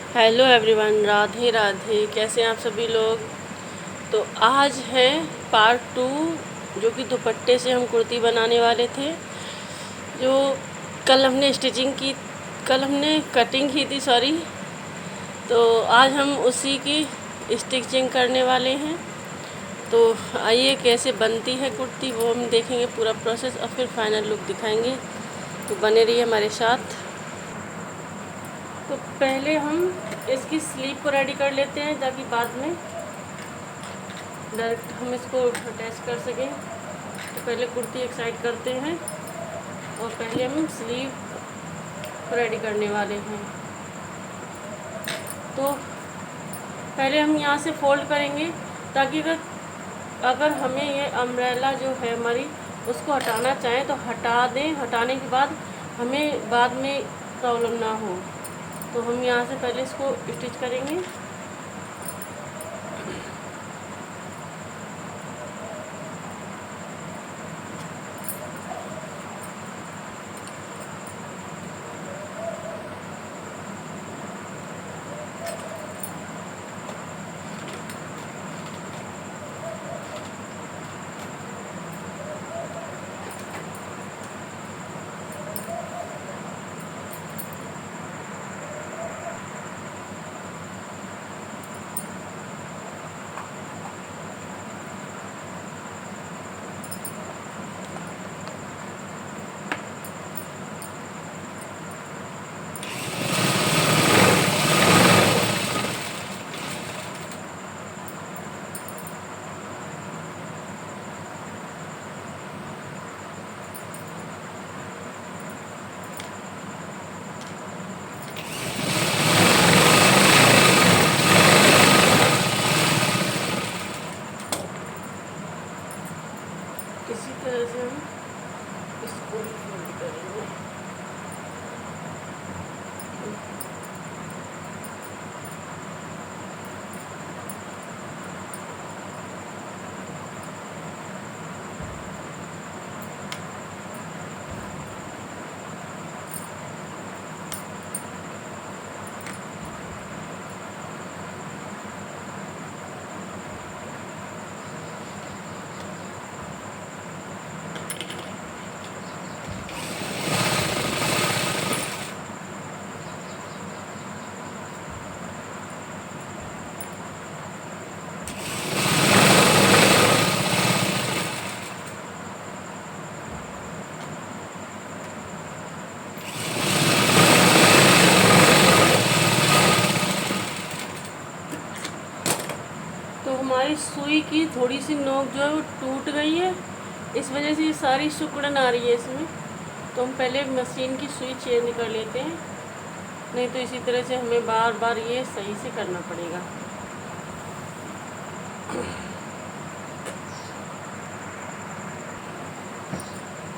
Hello everyone, Radhe Radhe. कैसे हैं आप सभी लोग। तो आज है पार्ट 2, जो कि दुपट्टे से हम कुर्ती बनाने वाले थे। जो कल हमने कटिंग की थी, सॉरी। तो आज हम उसी की स्टिचिंग करने वाले हैं। तो आइए कैसे बनती है कुर्ती वो हम देखेंगे पूरा प्रोसेस, और फिर फाइनल लुक दिखाएंगे। तो बने रहिए हमारे साथ। तो पहले हम इसकी स्लीव को रेडी कर लेते हैं, ताकि बाद में डायरेक्ट हम इसको अटैच कर सकें। तो पहले कुर्ती एक साइड करते हैं और पहले हम स्लीव को रेडी करने वाले हैं। तो पहले हम यहाँ से फोल्ड करेंगे, ताकि अगर हमें ये अम्ब्रेला जो है हमारी, उसको हटाना चाहें तो हटा दें। हटाने के बाद हमें बाद में प्रॉब्लम ना हो। तो हम यहाँ से पहले इसको स्टिच करेंगे। इसी तरह से हम इसको भी फोल्ड करेंगे। तो हमारी सुई की थोड़ी सी नोक जो है वो टूट गई है, इस वजह से ये सारी सिकुड़न आ रही है इसमें। तो हम पहले मशीन की सुई चेंज कर लेते हैं, नहीं तो इसी तरह से हमें बार बार ये सही से करना पड़ेगा।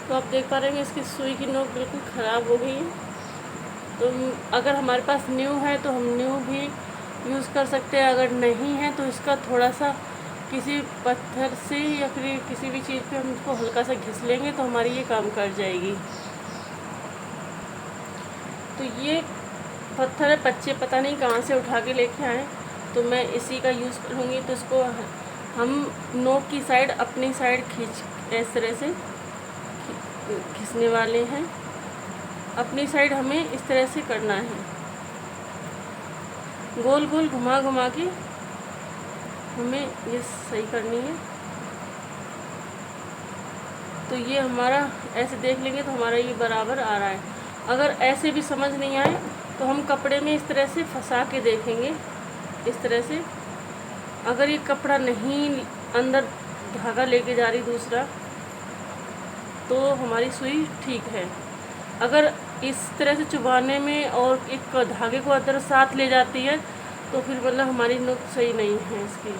तो आप देख पा रहे हैं इसकी सुई की नोक बिल्कुल ख़राब हो गई है। तो अगर हमारे पास न्यू है तो हम न्यू भी यूज़ कर सकते हैं, अगर नहीं है तो इसका थोड़ा सा किसी पत्थर से या फिर किसी भी चीज़ पे हम इसको हल्का सा घिस लेंगे तो हमारी ये काम कर जाएगी। तो ये पत्थर है, बच्चे पता नहीं कहाँ से उठा के लेके आए, तो मैं इसी का यूज़ करूँगी। तो इसको हम नोक की साइड अपनी साइड खींच इस तरह से घिसने वाले हैं। अपनी साइड हमें इस तरह से करना है, गोल गोल घुमा घुमा के हमें ये सही करनी है। तो ये हमारा ऐसे देख लेंगे तो हमारा ये बराबर आ रहा है। अगर ऐसे भी समझ नहीं आए तो हम कपड़े में इस तरह से फंसा के देखेंगे, इस तरह से। अगर ये कपड़ा नहीं अंदर धागा लेके जा रही दूसरा, तो हमारी सुई ठीक है। अगर इस तरह से चुभाने में और एक धागे को अंदर साथ ले जाती है तो फिर मतलब हमारी नोक सही नहीं है इसकी।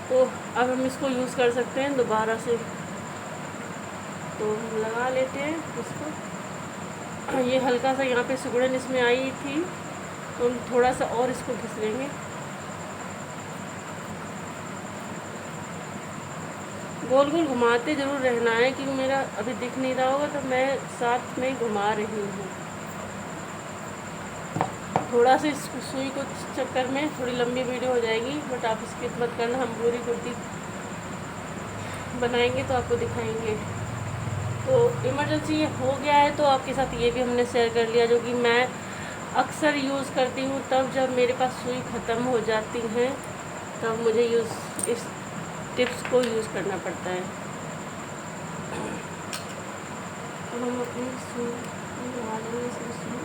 तो अब हम इसको यूज़ कर सकते हैं दोबारा से। तो हम लगा लेते हैं इसको। ये हल्का सा यहाँ पे सिकुड़न इसमें आई थी, तो हम थोड़ा सा और इसको घिस लेंगे। गोल गोल घुमाते ज़रूर रहना है, क्योंकि मेरा अभी दिख नहीं रहा होगा तो मैं साथ में घुमा रही हूँ। थोड़ा सा इस सुई को चक्कर में थोड़ी लंबी वीडियो हो जाएगी, बट आप स्किप मत करना। हम पूरी कुर्ती बनाएंगे तो आपको दिखाएंगे। तो इमरजेंसी ये हो गया है, तो आपके साथ ये भी हमने शेयर कर लिया, जो कि मैं अक्सर यूज़ करती हूँ। तब जब मेरे पास सुई ख़त्म हो जाती है तब मुझे इस टिप्स को यूज़ करना पड़ता है। तो हम अपनी सुई लगा लेंगे सुई।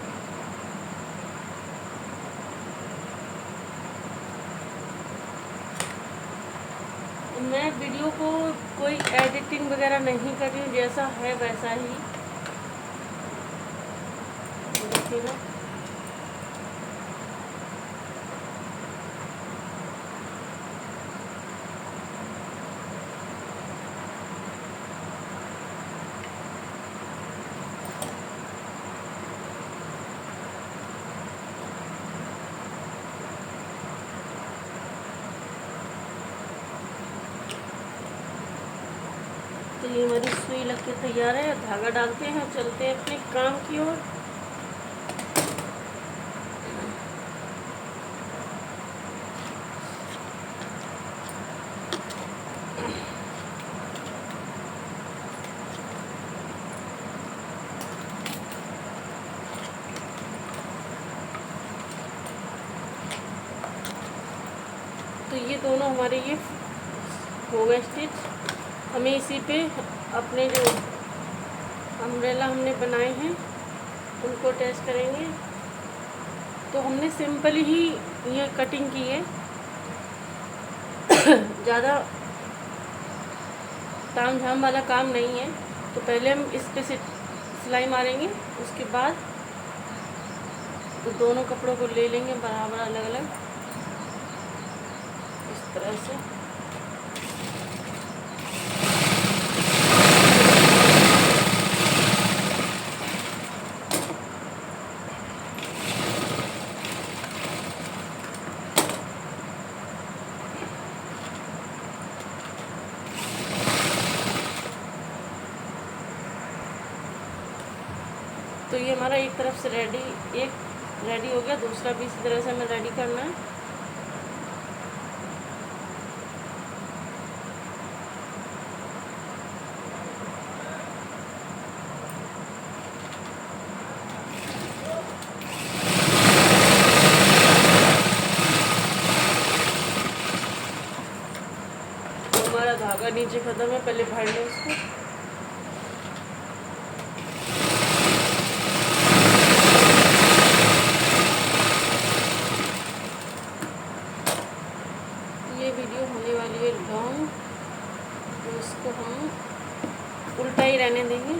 मैं वीडियो को कोई एडिटिंग वगैरह नहीं कर रही हूँ, जैसा है वैसा ही देखिएगा। तो ये हमारी सुई लग के तैयार है। धागा डालते हैं और चलते हैं अपने काम की ओर। तो ये दोनों हमारे ये हो गए स्टिच। हमें इसी पे अपने जो अम्ब्रेला हमने बनाए हैं उनको अटैच करेंगे। तो हमने सिंपल ही ये कटिंग की है, ज़्यादा ताम झाम वाला काम नहीं है। तो पहले हम इस पे सिलाई मारेंगे, उसके बाद तो दोनों कपड़ों को ले लेंगे बराबर अलग अलग इस तरह से। तो ये हमारा एक तरफ से एक रेडी हो गया, दूसरा भी इसी तरह से हमें रेडी करना है। तो हमारा धागा नीचे ख़त्म है, पहले भर लें इसको। वीडियो होने वाली है लॉन्ग, तो इसको हम उल्टा ही रहने देंगे।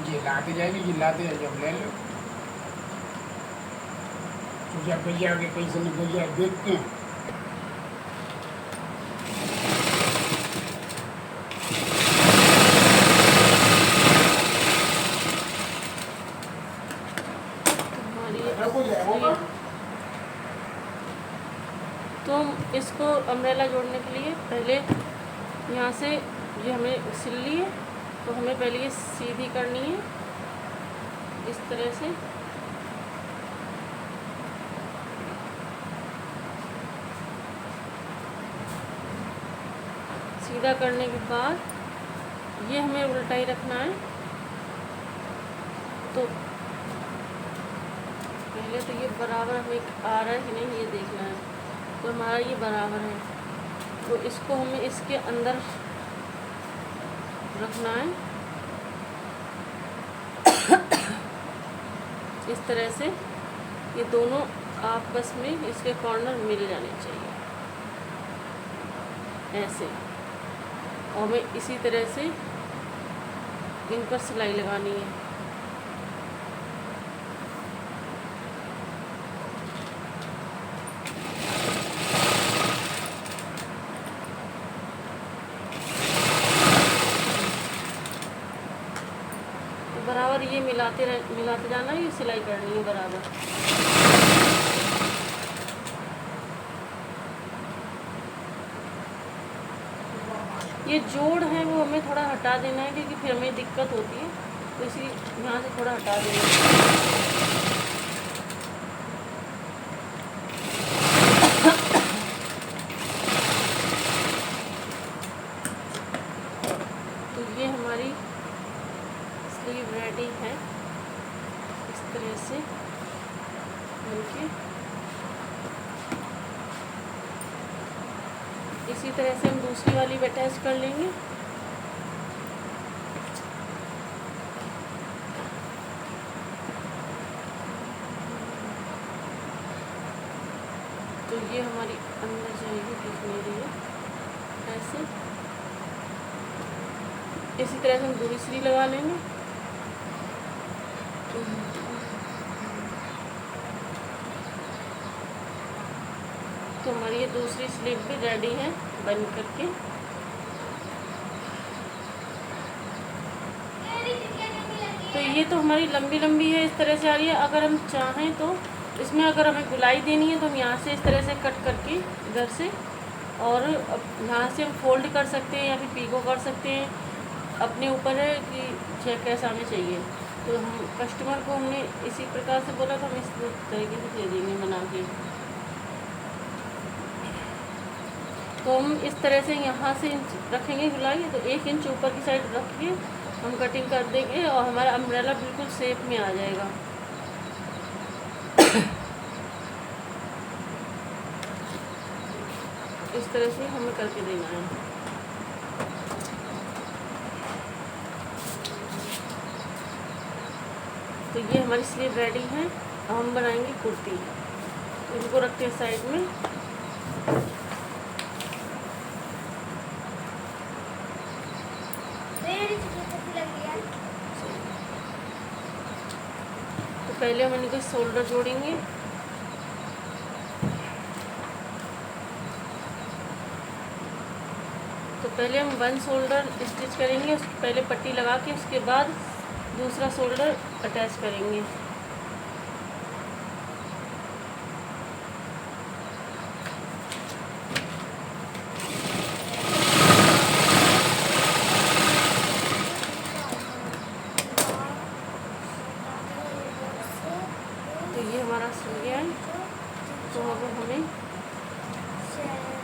ये लाते जाएगी, ये लाते जाएगी, अब ले लो। तो जब भैया के पैसे में भैया देखते हैं। तो हम इसको अम्ब्रेला जोड़ने के लिए पहले यहाँ से ये हमें सिल ली है, तो हमें पहले ये सीधी करनी है इस तरह से। सीधा करने के बाद ये हमें उल्टा ही रखना है। तो पहले तो ये बराबर हमें आ रहा है कि नहीं ये देखना है। तो हमारा ये बराबर है, तो इसको हमें इसके अंदर रखना है इस तरह से। ये दोनों आपस में इसके कॉर्नर मिल जाने चाहिए ऐसे, और हमें इसी तरह से इन पर सिलाई लगानी है। बराबर ये मिलाते जाना है, ये सिलाई करनी है बराबर। ये जोड़ है वो हमें थोड़ा हटा देना है, क्योंकि फिर हमें दिक्कत होती है, तो इसी यहाँ से थोड़ा हटा देना है। तो ये हमारी स्लीव रेडी है इस तरह से बनके। इसी तरह से हम दूसरी वाली भी अटैच कर लेंगे। तो ये हमारी अंदर जाएगी दिखने लिए ऐसे। इसी तरह से हम दूसरी लगा लेंगे। तो हमारी ये दूसरी स्लीव भी रेडी है बन करके। तो ये तो हमारी लंबी लंबी है, इस तरह से आ रही है। अगर हम चाहें तो इसमें अगर हमें गुलाई देनी है तो हम यहाँ से इस तरह से कट करके इधर से, और यहाँ से हम फोल्ड कर सकते हैं या फिर पीको कर सकते हैं, अपने ऊपर है कि कैसा हमें चाहिए। तो हम कस्टमर को हमने इसी प्रकार से बोला तो हम इस तरीके से दे देंगे बना के। तो हम इस तरह से यहाँ से रखेंगे गुलाई, तो 1 इंच ऊपर की साइड रख के हम कटिंग कर देंगे और हमारा अम्ब्रेला बिल्कुल शेप में आ जाएगा। इस तरह से हमें करके देना है। तो ये हमारी स्लीव रेडी है। अब हम बनाएंगे कुर्ती। तो इनको रखते हैं साइड में। तो पहले हम इनको शोल्डर जोड़ेंगे। तो पहले हम 1 शोल्डर स्टिच करेंगे, उसकी पहले पट्टी लगा के उसके बाद दूसरा शोल्डर अटैच करेंगे। तो ये हमारा सिल गया है। तो अब हमें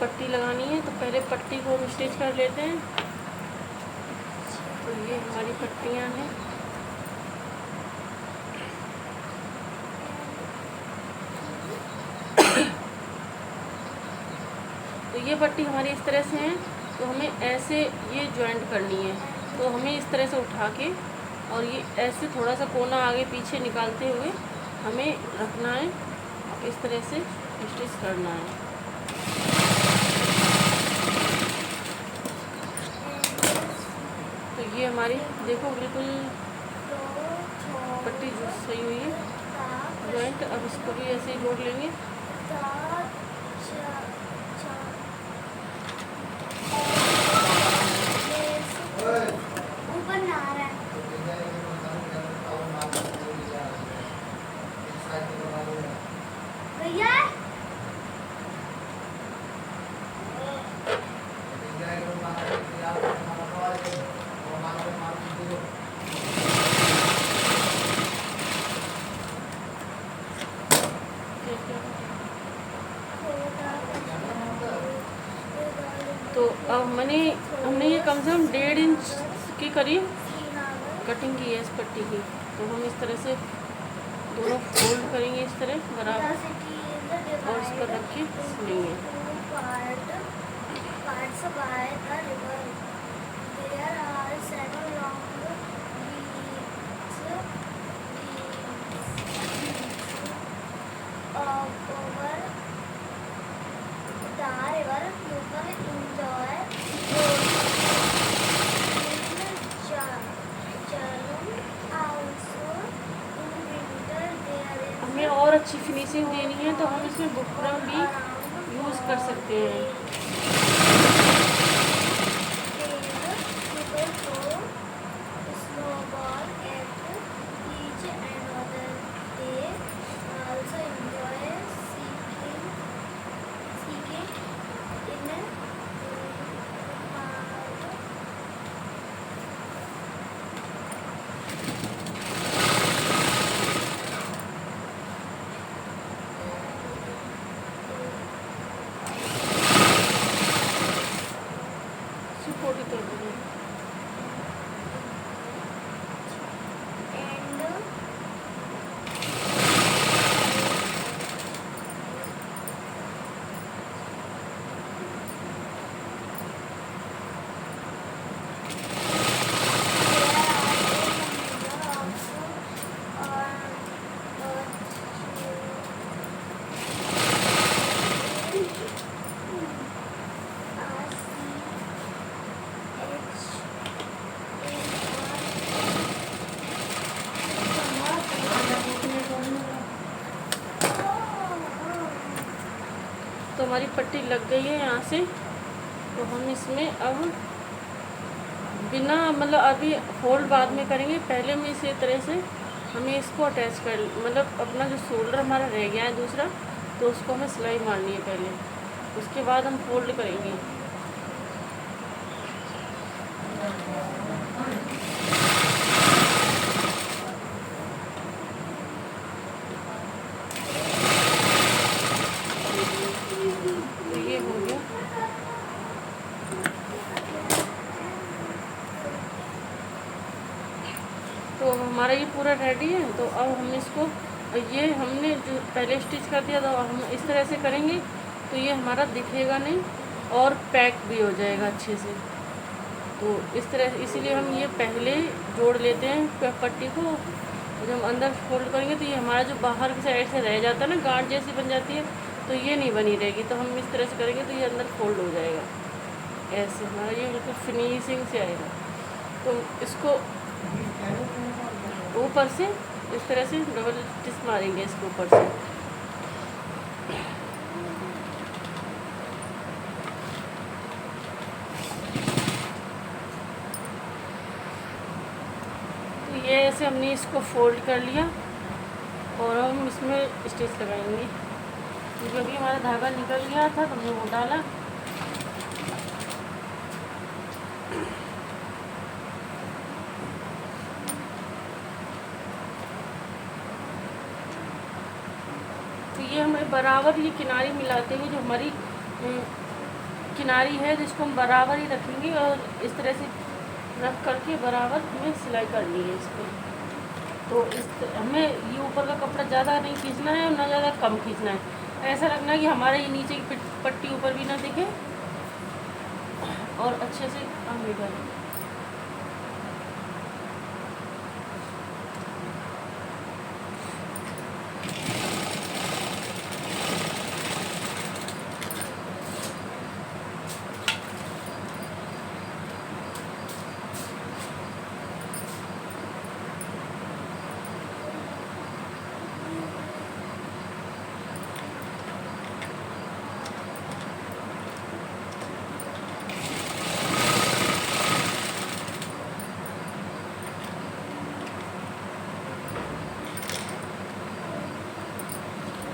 पट्टी लगानी है, तो पहले पट्टी को हम स्टिच कर लेते हैं। तो ये हमारी पट्टियाँ हैं। तो ये पट्टी हमारी इस तरह से है। तो हमें ऐसे ये जॉइंट करनी है। तो हमें इस तरह से उठा के और ये ऐसे थोड़ा सा कोना आगे पीछे निकालते हुए हमें रखना है। इस तरह से स्टिच करना है। तो ये हमारी देखो बिल्कुल पट्टी सही हुई है जॉइंट। अब इसको भी ऐसे ही जोड़ लेंगे। तो अब हमने ये कम से कम 1.5 इंच के करीब कटिंग की है इस पट्टी की। तो हम इस तरह से दोनों फोल्ड करेंगे इस तरह बराबर और इस पर रख के सिलेंगे। हमें और अच्छी फिनिशिंग देनी है तो हम इसमें बुकरम भी यूज़ कर सकते हैं। हमारी पट्टी लग गई है यहाँ से। तो हम इसमें अब बिना मतलब अभी फोल्ड बाद में करेंगे, पहले में इसी तरह से हमें इसको अटैच कर मतलब अपना जो शोल्डर हमारा रह गया है दूसरा, तो उसको हमें सिलाई मारनी है पहले, उसके बाद हम फोल्ड करेंगे। तो ये हो गया। तो हमारा ये पूरा रेडी है। तो अब हम इसको, ये हमने जो पहले स्टिच कर दिया, तो हम इस तरह से करेंगे तो ये हमारा दिखेगा नहीं और पैक भी हो जाएगा अच्छे से। तो इस तरह, इसीलिए हम ये पहले जोड़ लेते हैं पट्टी को। जब हम अंदर फोल्ड करेंगे तो ये हमारा जो बाहर की साइड से रह जाता है ना, गांठ जैसी बन जाती है, तो ये नहीं बनी रहेगी। तो हम इस तरह से करेंगे तो ये अंदर फोल्ड हो जाएगा, ऐसे हमारा ये बिल्कुल फिनिशिंग से आएगा। तो इसको ऊपर से इस तरह से डबल स्टिच मारेंगे इसके ऊपर से। तो ये ऐसे हमने इसको फोल्ड कर लिया और हम इसमें स्टिच लगाएंगे। क्योंकि हमारा धागा निकल गया था तो हमने वो डाला। तो ये हमें बराबर ये किनारी मिलाते हुए, जो हमारी किनारी है जिसको हम बराबर ही रखेंगे और इस तरह से रख करके बराबर हमें सिलाई करनी है इस पर। तो हमें ये ऊपर का कपड़ा ज़्यादा नहीं खींचना है और ना ज़्यादा कम खींचना है। ऐसा रखना है कि हमारे ये नीचे की पट्टी ऊपर भी ना दिखे और अच्छे से काम भी करें।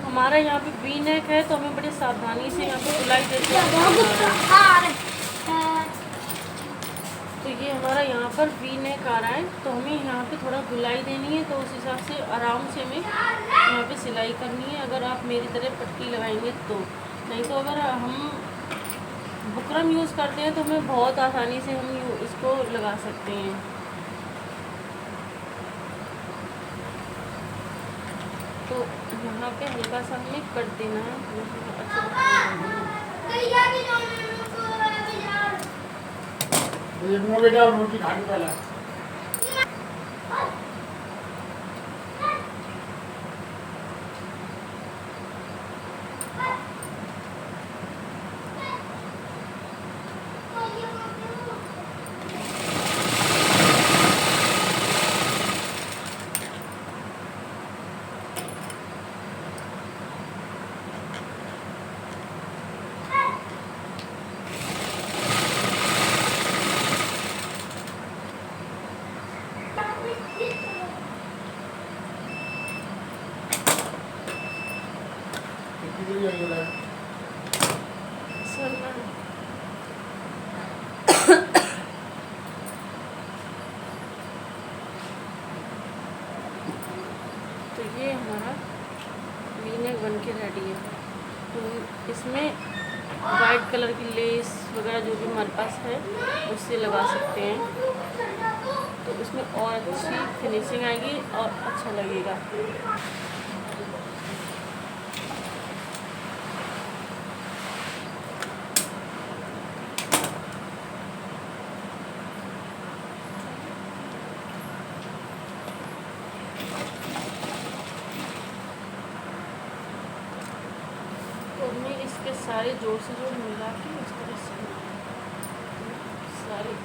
हमारा यहाँ पे वी नेक है तो हमें बड़ी सावधानी से यहाँ पे सिलाई देते हैं। तो ये हमारा यहाँ पर वी नेक आ रहा है, तो हमें यहाँ पे थोड़ा गुलाई देनी है। तो उस हिसाब से आराम से हमें यहाँ पे सिलाई करनी है। अगर आप मेरी तरह पट्टी लगाएंगे तो, नहीं तो अगर हम बुकरम यूज़ करते हैं तो हमें बहुत आसानी से हम इसको लगा सकते हैं। तो यहाँ पे हल्का सा हमें कट देना है। बेटा रोटी खा पहला। तो ये हमारा वी नेक बन के रेडी है। तो इसमें वाइट कलर की लेस वगैरह जो भी हमारे पास है उससे लगा सकते हैं, तो इसमें और अच्छी फिनिशिंग आएगी और अच्छा लगेगा। तो हमें इसके सारे जोड़ से जोड़ मिला के इस तरह से सारे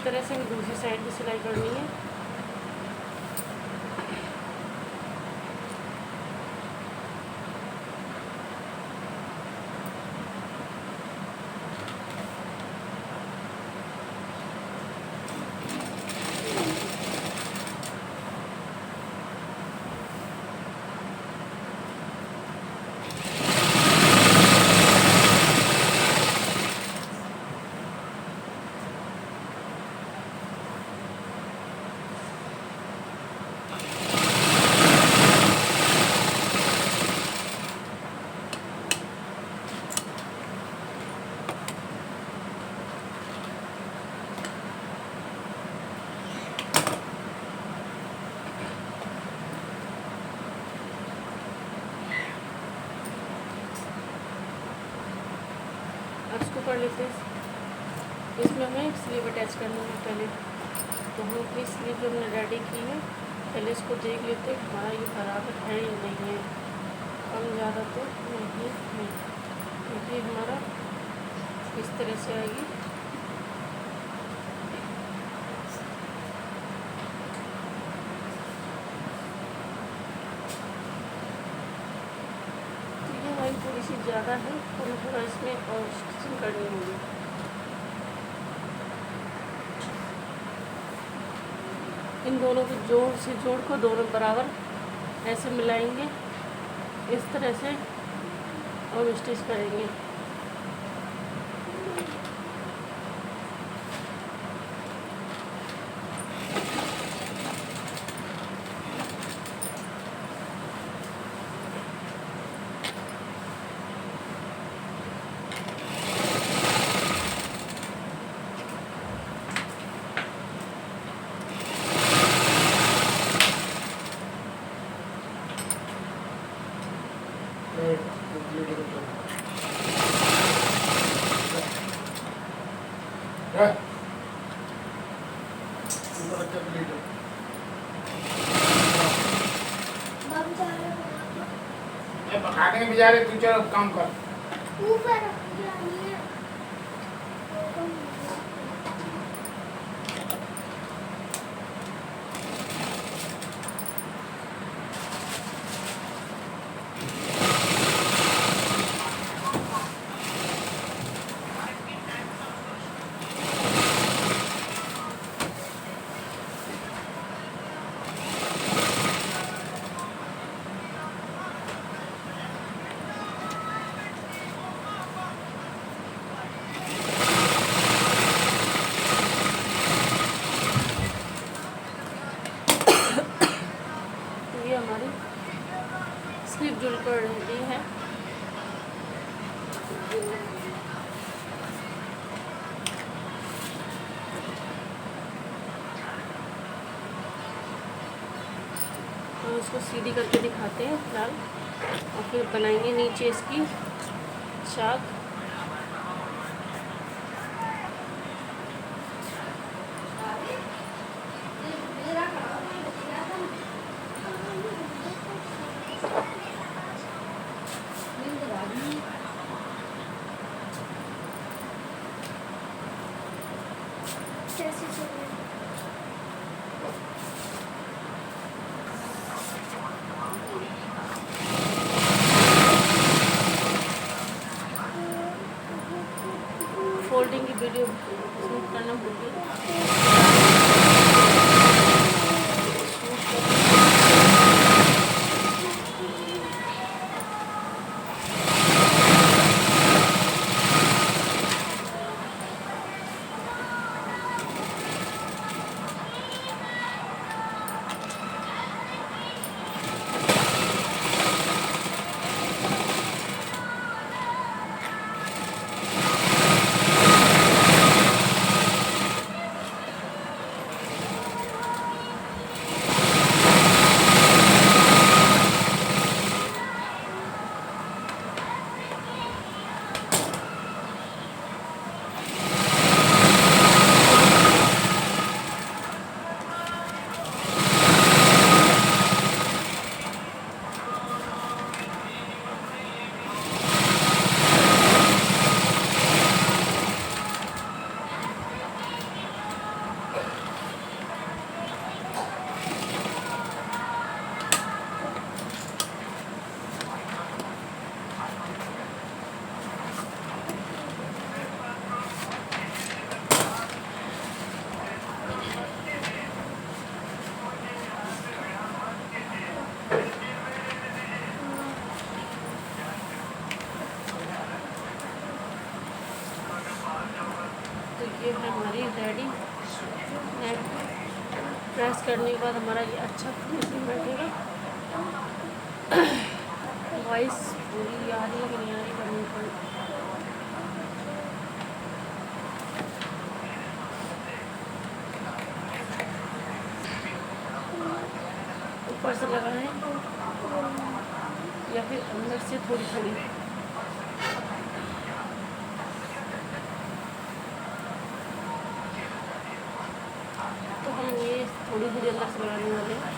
तरह से दूसरी साइड भी सिलाई करनी है। अब इसको कर लेते हैं। इसमें हमें स्लीव अटैच करनी है पहले, तो हम अपनी स्लीव जो हमने रेडी की है पहले इसको देख लेते हैं हमारा ये बराबर है या नहीं है, कम ज़्यादा तो नहीं है। क्योंकि हमारा इस तरह से आएगी। तो ये हमारी थोड़ी सी ज़्यादा है, तो हमें थोड़ा इसमें और स्टिचिंग करनी होगी। इन दोनों को जोड़ से जोड़ को दोनों बराबर ऐसे मिलाएंगे, इस तरह से और स्टिच करेंगे। पकाने में जा रहे तू, चलो काम कर। ये हमारी स्लीव जुड़कर रेडी है। तो इसको सीधी करके दिखाते हैं फिलहाल, और फिर बनाएंगे नीचे इसकी चाक। फोल्डिंग की वीडियो शूट करना होगी। ये है हमारी रेडी। नेक प्रेस करने के बाद हमारा ये अच्छा फिनिशिंग बैठेगा। वॉइस पूरी आ रही है कि नहीं आ रही करनी पड़ी। ऊपर से लगाएं या फिर अंदर से थोड़ी थोड़ी। तो हम ये थोड़ी थोड़ी अंदर से लगाने वाले हैं।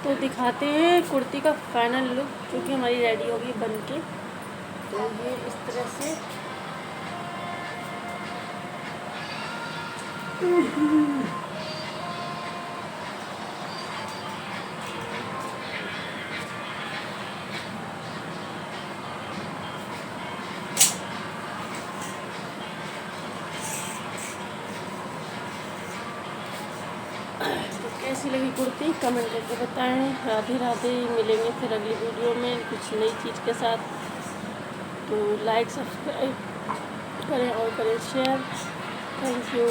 तो दिखाते हैं कुर्ती का फाइनल लुक, जो कि हमारी रेडी होगी बन के। तो ये इस तरह से कैसी लगी कुर्ती कमेंट करके बताएं। राधे राधे। मिलेंगे फिर अगली वीडियो में कुछ नई चीज़ के साथ। तो लाइक सब्सक्राइब करें और करें शेयर। Thank you.